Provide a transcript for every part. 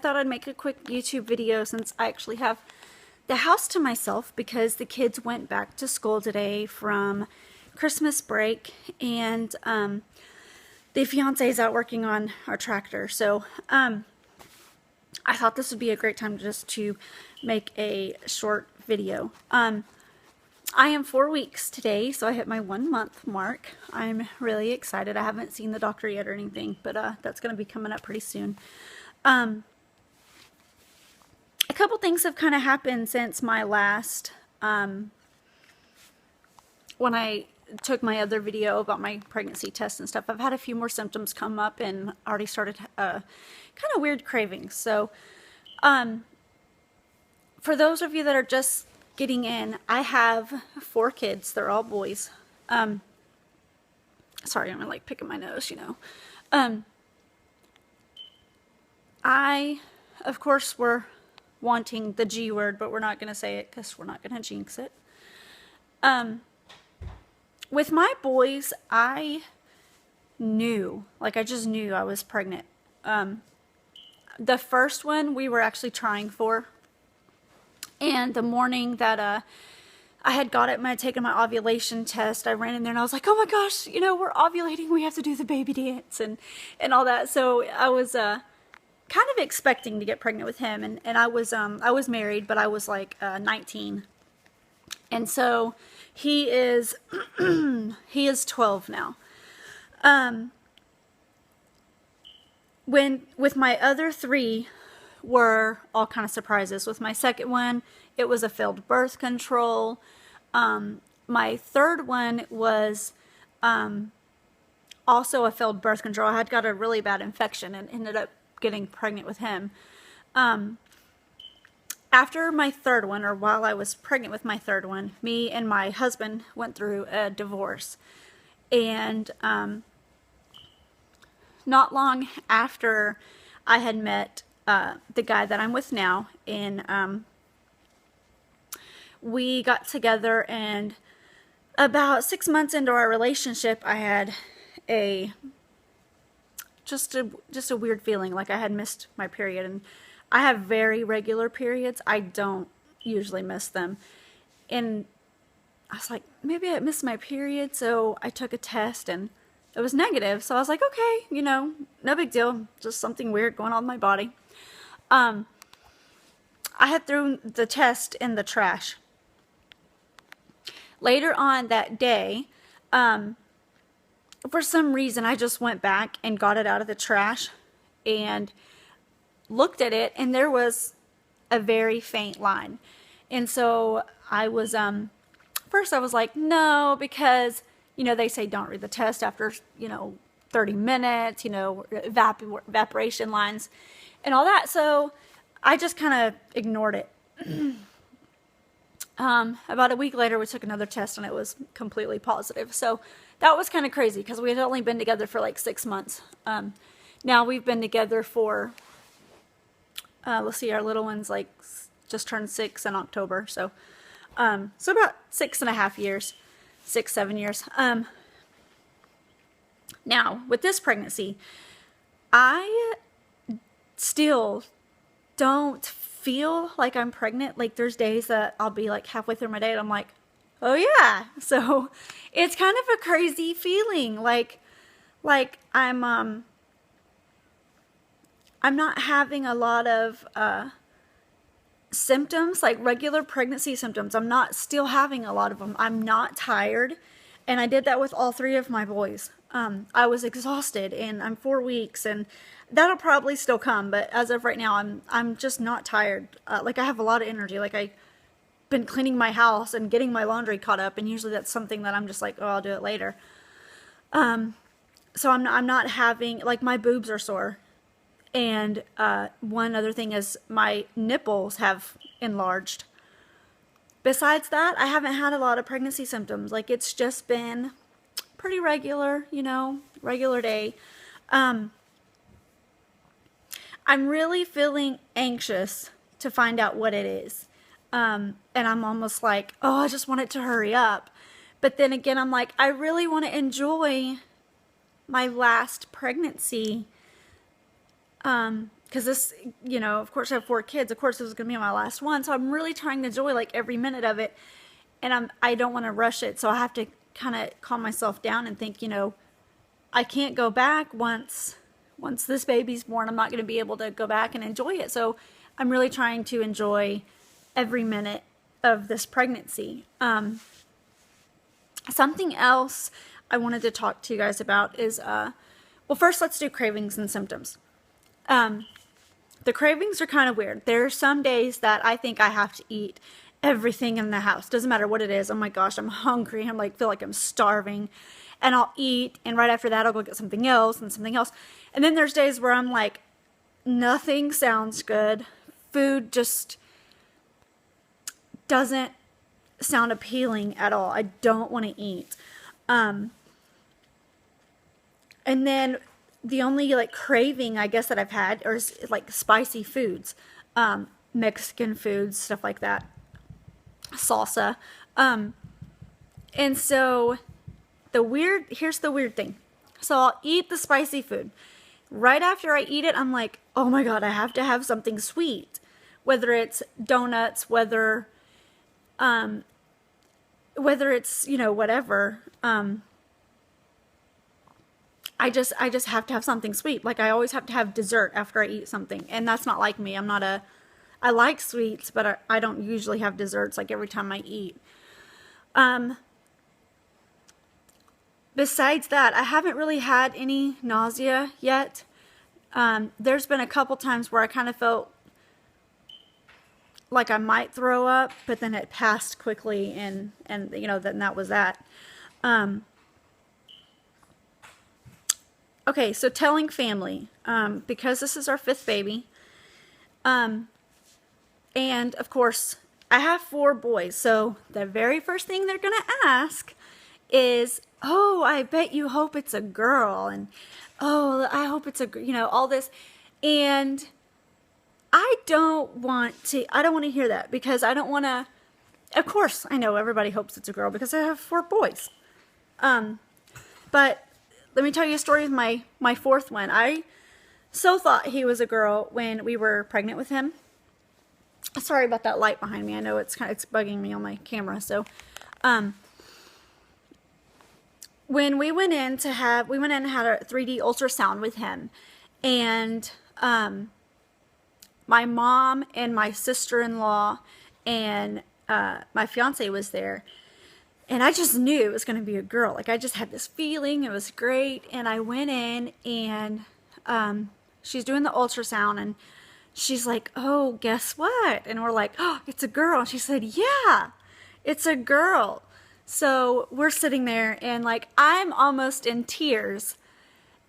thought I'd make a quick YouTube video since I actually have the house to myself because the kids went back to school today from Christmas break, and the fiance is out working on our tractor. So I thought this would be a great time just to make a short video. I am 4 weeks today, so I hit my 1 month mark. I'm really excited. I haven't seen the doctor yet or anything, but that's going to be coming up pretty soon. A couple things have kind of happened since my last, when I took my other video about my pregnancy test and stuff. I've had a few more symptoms come up and already started kind of weird cravings. So for those of you that are just getting in, I have 4 kids. They're all boys. Sorry, I'm like picking my nose, you know. I, of course, were wanting the G word, but we're not going to say it because we're not going to jinx it. With my boys, I knew, like I just knew I was pregnant. The first one we were actually trying for. And the morning that I had got it, I had taken my ovulation test, I ran in there and I was like, oh my gosh, you know, we're ovulating, we have to do the baby dance and all that. So I was kind of expecting to get pregnant with him, and I was married, but I was like 19. And so he is he is 12 now. With my other 3 were all kind of surprises. With my second one, it was a failed birth control. My third one was also a failed birth control. I had got a really bad infection and ended up getting pregnant with him. After my third one, or while I was pregnant with my third one, me and my husband went through a divorce. And not long after I had met the guy that I'm with now, and we got together, and about 6 months into our relationship, I had just a weird feeling, like I had missed my period. And I have very regular periods. I don't usually miss them. And I was like, maybe I missed my period, so I took a test and it was negative. So I was like, okay, you know, no big deal, just something weird going on in my body. I had thrown the test in the trash. Later on that day, for some reason, I just went back and got it out of the trash and looked at it, and there was a very faint line. And so I was, first I was like, no, because, you know, they say don't read the test after, you know, 30 minutes, you know, evaporation lines and all that. So I just kind of ignored it. About a week later, we took another test and it was completely positive. So that was kind of crazy because we had only been together for like 6 months. Now we've been together for, let's see, our little one's like just turned 6 in October. So, so about 6.5 years, 6, 7 years. Now with this pregnancy, I still don't feel like I'm pregnant. Like there's days that I'll be like halfway through my day and I'm like, oh yeah. So it's kind of a crazy feeling. Like I'm not having a lot of symptoms, like regular pregnancy symptoms. I'm not still having a lot of them. I'm not tired. And I did that with all 3 of my boys. I was exhausted, and I'm 4 weeks, and that'll probably still come. But as of right now, I'm just not tired. Like I have a lot of energy. Like I've been cleaning my house and getting my laundry caught up, and usually that's something that I'm just like, oh, I'll do it later. So I'm not having, like, my boobs are sore. And one other thing is my nipples have enlarged. Besides that, I haven't had a lot of pregnancy symptoms. Like it's just been pretty regular, you know, regular day. I'm really feeling anxious to find out what it is. And I'm almost like, oh, I just want it to hurry up. But then again, I'm like, I really want to enjoy my last pregnancy. Because because this, you know, of course I have 4 kids. Of course, this was going to be my last one. So I'm really trying to enjoy like every minute of it. And I don't want to rush it. So I have to kind of calm myself down and think, you know, I can't go back once this baby's born. I'm not going to be able to go back and enjoy it. So I'm really trying to enjoy every minute of this pregnancy. Something else I wanted to talk to you guys about is, well, first let's do cravings and symptoms. The cravings are kind of weird. There are some days that I think I have to eat everything in the house. Doesn't matter what it is. Oh my gosh, I'm hungry. I'm like, feel like I'm starving. And I'll eat, and right after that I'll go get something else and something else. And then there's days where I'm like, nothing sounds good. Food just doesn't sound appealing at all. I don't want to eat. And then the only like craving I guess that I've had is like spicy foods, Mexican foods, stuff like that, salsa. And so here's the weird thing. So I'll eat the spicy food. Right after I eat it, I'm like, oh my God, I have to have something sweet. Whether it's donuts, whether it's, you know, whatever. I just have to have something sweet. Like I always have to have dessert after I eat something. And that's not like me. I like sweets, but I don't usually have desserts like every time I eat. Besides that, I haven't really had any nausea yet. There's been a couple times where I kind of felt like I might throw up, but then it passed quickly, and you know, then that was that. Okay, so telling family, because this is our 5th baby, and of course I have 4 boys, so the very first thing they're gonna ask is, oh, I bet you hope it's a girl, and oh, I hope it's you know, all this. And I don't want to hear that, because I don't want to, of course, I know everybody hopes it's a girl because I have 4 boys. But let me tell you a story with my 4th one. I so thought he was a girl when we were pregnant with him. Sorry about that light behind me. I know it's bugging me on my camera. So, when we went in and had a 3D ultrasound with him, and my mom and my sister-in-law and my fiance was there, and I just knew it was going to be a girl. Like, I just had this feeling. It was great. And I went in, and she's doing the ultrasound, and she's like, oh, guess what? And we're like, oh, it's a girl. And she said, yeah, it's a girl. So we're sitting there, and like, I'm almost in tears.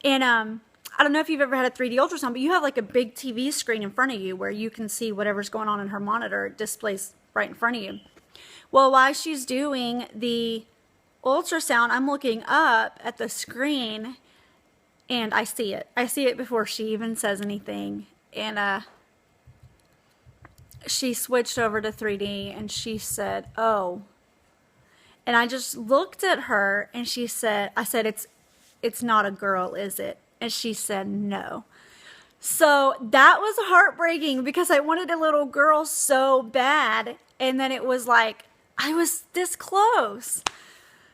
And I don't know if you've ever had a 3D ultrasound, but you have like a big TV screen in front of you where you can see whatever's going on in her monitor. It displays right in front of you. Well, while she's doing the ultrasound, I'm looking up at the screen, and I see it. I see it before she even says anything. And she switched over to 3D, and she said, oh. And I just looked at her, and she said, I said, it's not a girl, is it? And she said, no. So that was heartbreaking, because I wanted a little girl so bad. And then it was like, I was this close.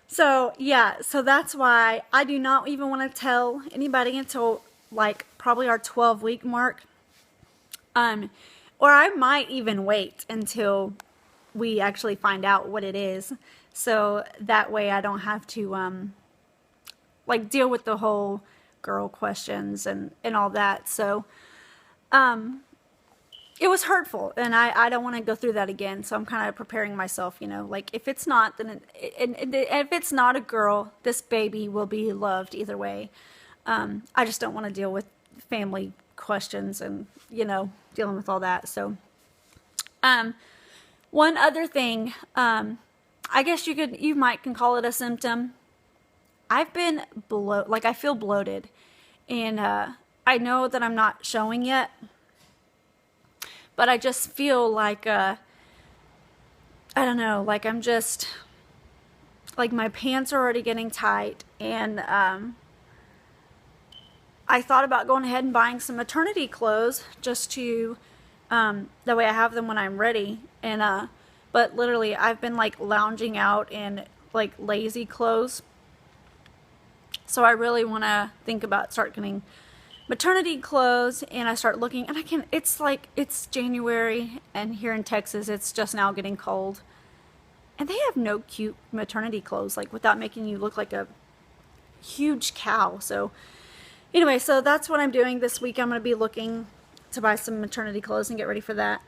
So yeah, so that's why I do not even want to tell anybody until like probably our 12-week mark. Or I might even wait until we actually find out what it is. So that way I don't have to like deal with the whole girl questions and all that. So it was hurtful, and I don't want to go through that again. So I'm kind of preparing myself, you know, like if it's not, then if it's not a girl, this baby will be loved either way. I just don't want to deal with family questions and, you know, dealing with all that. So one other thing, I guess you might can call it a symptom. I've been like I feel bloated, and I know that I'm not showing yet, but I just feel like I don't know, like I'm just like my pants are already getting tight, and I I thought about going ahead and buying some maternity clothes just to, that way I have them when I'm ready. And, but literally I've been like lounging out in like lazy clothes. So I really want to think about start getting maternity clothes, and I start looking, and it's January, and here in Texas it's just now getting cold, and they have no cute maternity clothes, like without making you look like a huge cow. So anyway, so that's what I'm doing this week. I'm going to be looking to buy some maternity clothes and get ready for that.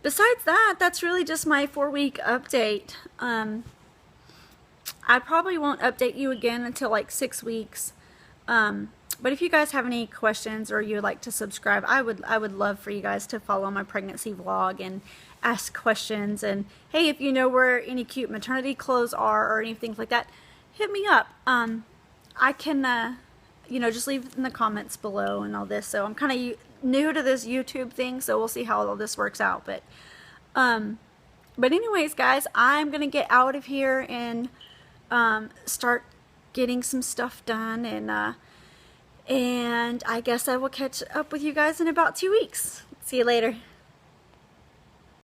Besides that, that's really just my 4-week update. I probably won't update you again until like 6 weeks. But if you guys have any questions or you would like to subscribe, I would love for you guys to follow my pregnancy vlog and ask questions. And hey, if you know where any cute maternity clothes are or anything like that, hit me up. I can, just leave it in the comments below and all this. So I'm kind of new to this YouTube thing, so we'll see how all this works out. But anyways, guys, I'm gonna get out of here and start getting some stuff done, and I guess I will catch up with you guys in about 2 weeks. See you later.